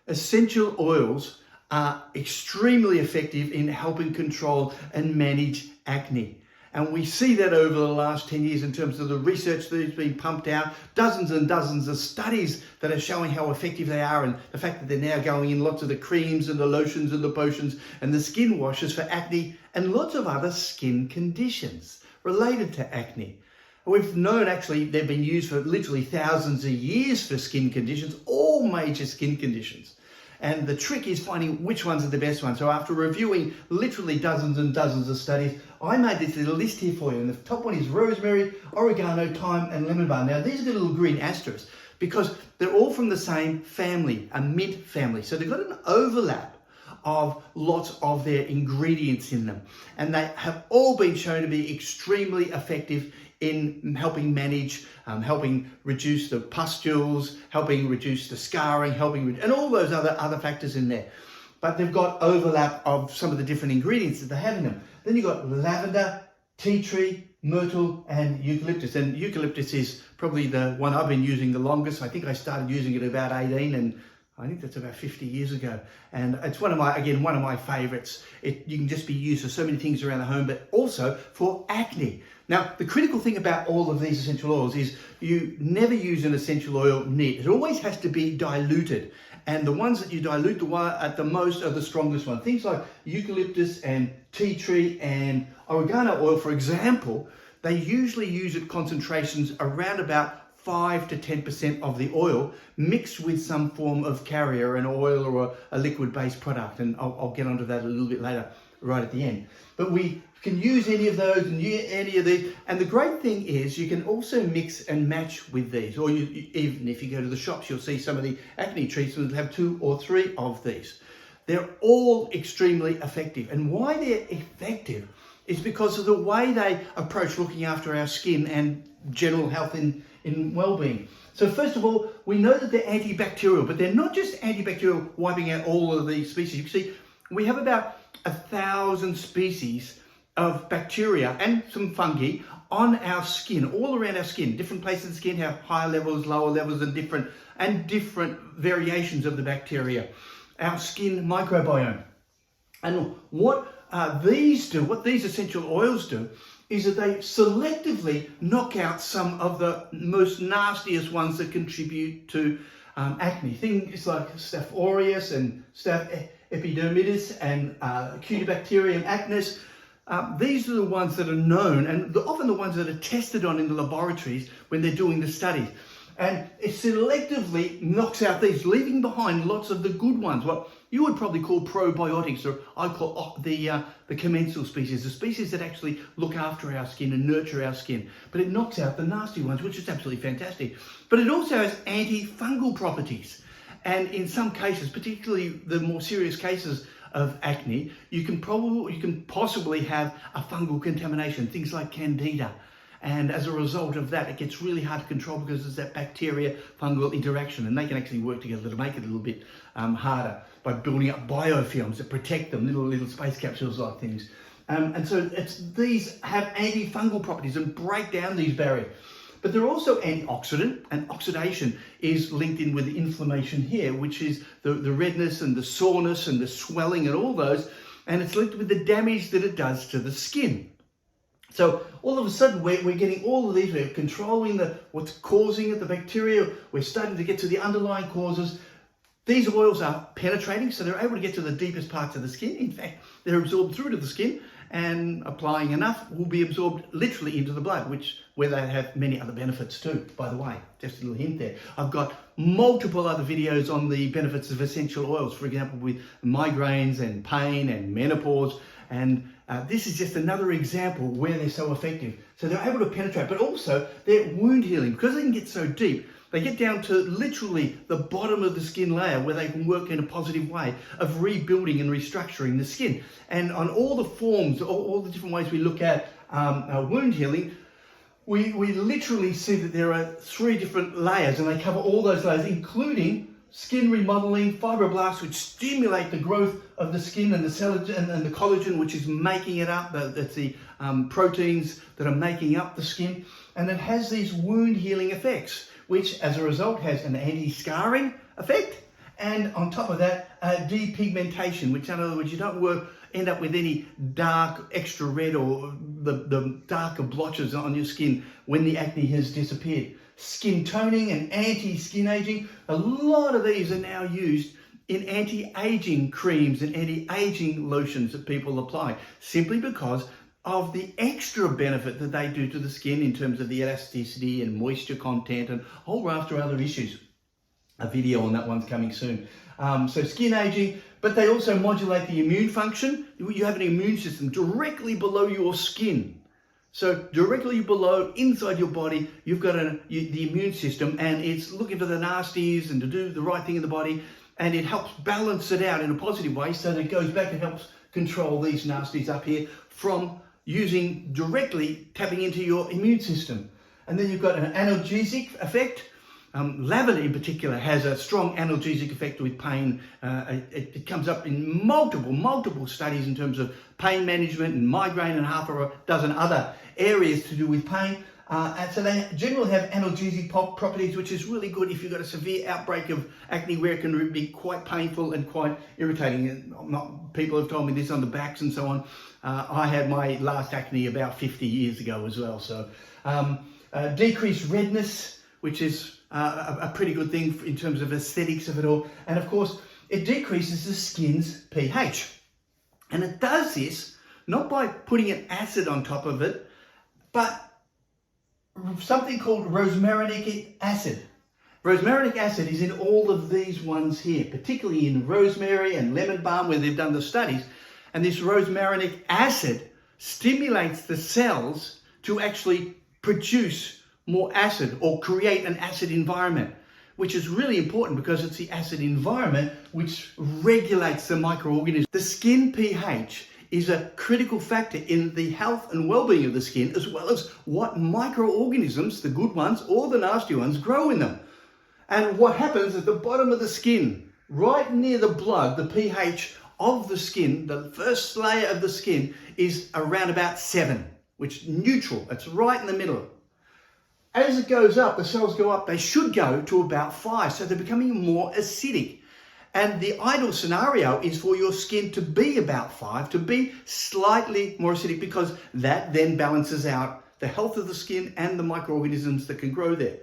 Essential oils are extremely effective in helping control and manage acne. And we see that over the last 10 years in terms of the research that has been pumped out, dozens and dozens of studies that are showing how effective they are, and the fact that they're now going in lots of the creams and the lotions and the potions and the skin washes for acne and lots of other skin conditions related to acne. We've known actually they've been used for literally thousands of years for skin conditions, all major skin conditions. And the trick is finding which ones are the best ones. So after reviewing literally dozens and dozens of studies, I made this little list here for you. And the top one is rosemary, oregano, thyme, and lemon balm. Now these are the little green asterisks because they're all from the same family, a mint family. So they've got an overlap of lots of their ingredients in them. And they have all been shown to be extremely effective in helping manage, helping reduce the pustules, helping reduce the scarring, and all those other factors in there. But they've got overlap of some of the different ingredients that they have in them. Then you've got lavender, tea tree, myrtle, and eucalyptus. And eucalyptus is probably the one I've been using the longest. I think I started using it about 18, and I think that's about 50 years ago. And it's one of my favorites. You can just be used for so many things around the home, but also for acne. Now, the critical thing about all of these essential oils is you never use an essential oil neat. It always has to be diluted. And the ones that you dilute at the most are the strongest ones. Things like eucalyptus and tea tree and oregano oil, for example, they usually use at concentrations around about 5 to 10% of the oil mixed with some form of carrier, an oil or a liquid-based product. And I'll get onto that a little bit later, right at the end. But we can use any of those and any of these. And the great thing is you can also mix and match with these. Or even if you go to the shops, you'll see some of the acne treatments that have 2 or 3 of these. They're all extremely effective. And why they're effective is because of the way they approach looking after our skin and general health in well-being. So first of all, we know that they're antibacterial, but they're not just antibacterial, wiping out all of these species. You can see we have about 1,000 species of bacteria and some fungi on our skin, all around our skin. Different places of the skin have higher levels, lower levels, and different variations of the bacteria. Our skin microbiome. And what these essential oils do, is that they selectively knock out some of the most nastiest ones that contribute to acne. Things like Staph aureus and Staph epidermidis and Cutibacterium acnes. These are the ones that are known and often the ones that are tested on in the laboratories when they're doing the studies. And it selectively knocks out these, leaving behind lots of the good ones, what you would probably call probiotics, or I call the commensal species, the species that actually look after our skin and nurture our skin. But it knocks out the nasty ones, which is absolutely fantastic. But it also has antifungal properties. And in some cases, particularly the more serious cases of acne, you can possibly have a fungal contamination, things like candida. And as a result of that, it gets really hard to control because there's that bacteria-fungal interaction, and they can actually work together to make it a little bit harder by building up biofilms that protect them, little space capsules like things. And so these have antifungal properties and break down these barriers. But they're also antioxidant, and oxidation is linked in with inflammation here, which is the redness and the soreness and the swelling and all those, and it's linked with the damage that it does to the skin. So all of a sudden we're getting all of these, we're controlling what's causing it, the bacteria, we're starting to get to the underlying causes. These oils are penetrating, so they're able to get to the deepest parts of the skin. In fact, they're absorbed through to the skin, and applying enough will be absorbed literally into the blood, where they have many other benefits too, by the way. Just a little hint there. I've got multiple other videos on the benefits of essential oils, for example, with migraines and pain and menopause. And this is just another example where they're so effective. So they're able to penetrate, but also they're wound healing. Because they can get so deep, they get down to literally the bottom of the skin layer where they can work in a positive way of rebuilding and restructuring the skin. And on all the forms, all the different ways we look at wound healing, we literally see that there are 3 different layers, and they cover all those layers, including skin remodeling, fibroblasts, which stimulate the growth of the skin, and the collagen, which is making it up. That's the proteins that are making up the skin. And it has these wound healing effects, which as a result has an anti-scarring effect And on top of that, depigmentation, which in other words, you don't end up with any dark extra red or the darker blotches on your skin when the acne has disappeared. Skin toning and anti-skin aging, a lot of these are now used in anti-aging creams and anti-aging lotions that people apply, simply because of the extra benefit that they do to the skin in terms of the elasticity and moisture content and a whole raft of other issues. A video on that one's coming soon. So skin aging, but they also modulate the immune function. You have an immune system directly below your skin. So directly below, inside your body, you've got the immune system, and it's looking for the nasties and to do the right thing in the body, and it helps balance it out in a positive way so that it goes back and helps control these nasties up here from using directly tapping into your immune system. And then you've got an analgesic effect. Lavender in particular has a strong analgesic effect with pain. It comes up in multiple studies in terms of pain management and migraine and half a dozen other areas to do with pain. And so they generally have analgesic properties, which is really good if you've got a severe outbreak of acne where it can be quite painful and quite irritating. People have told me this on the backs and so on. I had my last acne about 50 years ago as well. So decreased redness, which is a pretty good thing in terms of aesthetics of it all. And of course, it decreases the skin's pH. And it does this not by putting an acid on top of it, but something called rosmarinic acid. Rosmarinic acid is in all of these ones here, particularly in rosemary and lemon balm where they've done the studies. And this rosmarinic acid stimulates the cells to actually produce more acid or create an acid environment, which is really important because it's the acid environment which regulates the microorganisms. The skin pH is a critical factor in the health and well-being of the skin, as well as what microorganisms, the good ones or the nasty ones, grow in them. And what happens at the bottom of the skin, right near the blood, the pH of the skin, the first layer of the skin is around about 7, which is neutral. It's right in the middle. As it goes up, the cells go up, they should go to about 5, so they're becoming more acidic. And the ideal scenario is for your skin to be about 5, to be slightly more acidic, because that then balances out the health of the skin and the microorganisms that can grow there.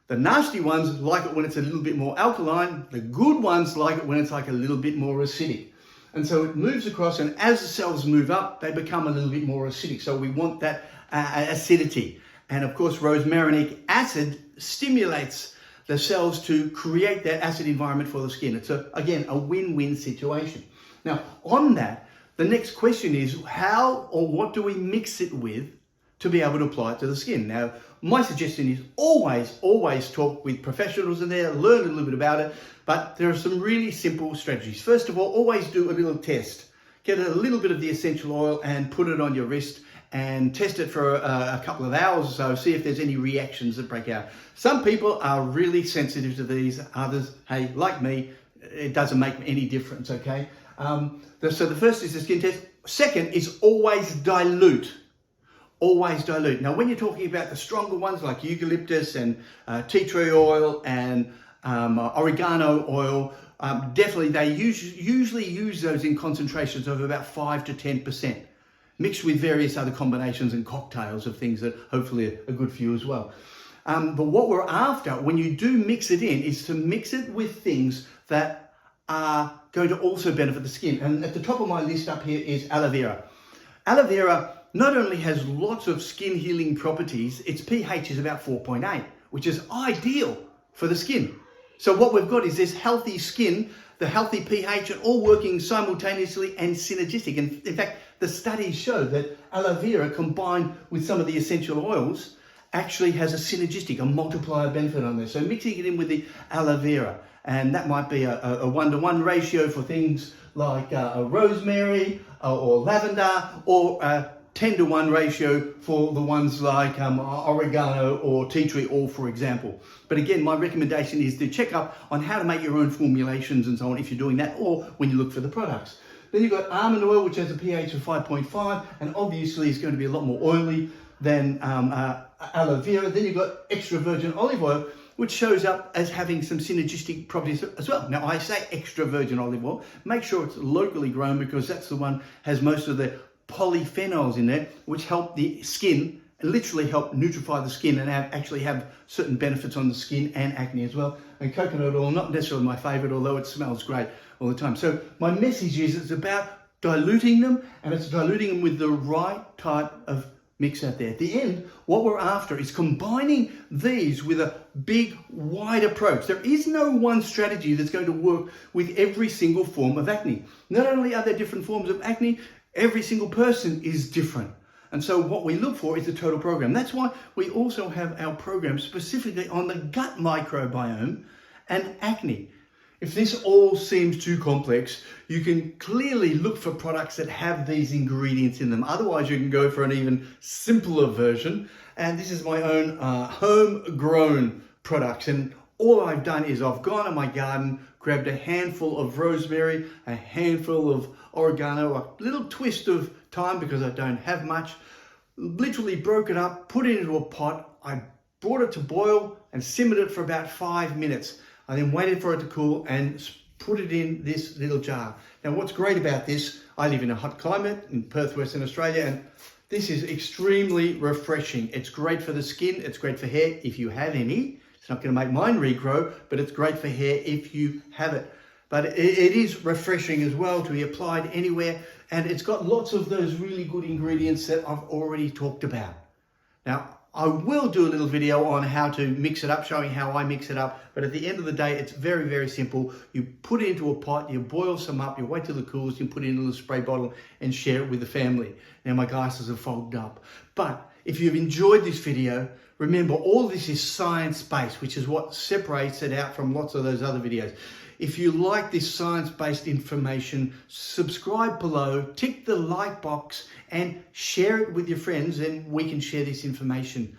The nasty ones like it when it's a little bit more alkaline. The good ones like it when it's like a little bit more acidic. And so it moves across, and as the cells move up, they become a little bit more acidic. So we want that acidity. And of course, rosmarinic acid stimulates the cells to create that acid environment for the skin. It's, again, a win-win situation. Now, on that, the next question is how or what do we mix it with to be able to apply it to the skin? Now, my suggestion is always talk with professionals in there, learn a little bit about it, but there are some really simple strategies. First of all, always do a little test. Get a little bit of the essential oil and put it on your wrist and test it for a couple of hours or so, see if there's any reactions that break out. Some people are really sensitive to these, others, hey, like me, it doesn't make any difference, okay? So the first is the skin test. Second is always dilute. Always dilute. Now, when you're talking about the stronger ones like eucalyptus and tea tree oil and oregano oil, definitely they usually use those in concentrations of about 5 to 10%. Mixed with various other combinations and cocktails of things that hopefully are good for you as well. But what we're after when you do mix it in is to mix it with things that are going to also benefit the skin. And at the top of my list up here is aloe vera. Aloe vera not only has lots of skin healing properties, its pH is about 4.8, which is ideal for the skin. So what we've got is this healthy skin, the healthy pH, and all working simultaneously and synergistic. And in fact, the studies show that aloe vera combined with some of the essential oils actually has a synergistic, a multiplier benefit on this. So mixing it in with the aloe vera, and that might be a 1-to-1 ratio for things like a rosemary or lavender, or a 10-to-1 ratio for the ones like oregano or tea tree oil, for example. But again, my recommendation is to check up on how to make your own formulations and so on if you're doing that, or when you look for the products. Then you've got almond oil, which has a pH of 5.5, and obviously is going to be a lot more oily than aloe vera. Then you've got extra virgin olive oil, which shows up as having some synergistic properties as well. Now, I say extra virgin olive oil. Make sure it's locally grown because that's the one has most of the polyphenols in there, which help the skin, literally help nutrify the skin and actually have certain benefits on the skin and acne as well. And coconut oil, not necessarily my favorite, although it smells great all the time. So my message is it's about diluting them, and it's diluting them with the right type of mix out there. At the end, what we're after is combining these with a big, wide approach. There is no one strategy that's going to work with every single form of acne. Not only are there different forms of acne, every single person is different. And so what we look for is the total program. That's why we also have our program specifically on the gut microbiome and acne. If this all seems too complex, you can clearly look for products that have these ingredients in them. Otherwise, you can go for an even simpler version. And this is my own homegrown products. And all I've done is I've gone in my garden, grabbed a handful of rosemary, a handful of oregano, a little twist of thyme because I don't have much, literally broke it up, put it into a pot. I brought it to boil and simmered it for about 5 minutes. I then waited for it to cool and put it in this little jar. Now, what's great about this, I live in a hot climate in Perth, Western Australia, and this is extremely refreshing. It's great for the skin, it's great for hair if you have any. It's not going to make mine regrow, but it's great for hair if you have it. But it is refreshing as well to be applied anywhere, and it's got lots of those really good ingredients that I've already talked about. Now, I will do a little video on how to mix it up, showing how I mix it up. But at the end of the day, it's very, very simple. You put it into a pot, you boil some up, you wait till it cools, you put it in a little spray bottle and share it with the family. Now my glasses are fogged up. But if you've enjoyed this video, remember all this is science-based, which is what separates it out from lots of those other videos. If you like this science-based information, subscribe below, tick the like box and share it with your friends, and we can share this information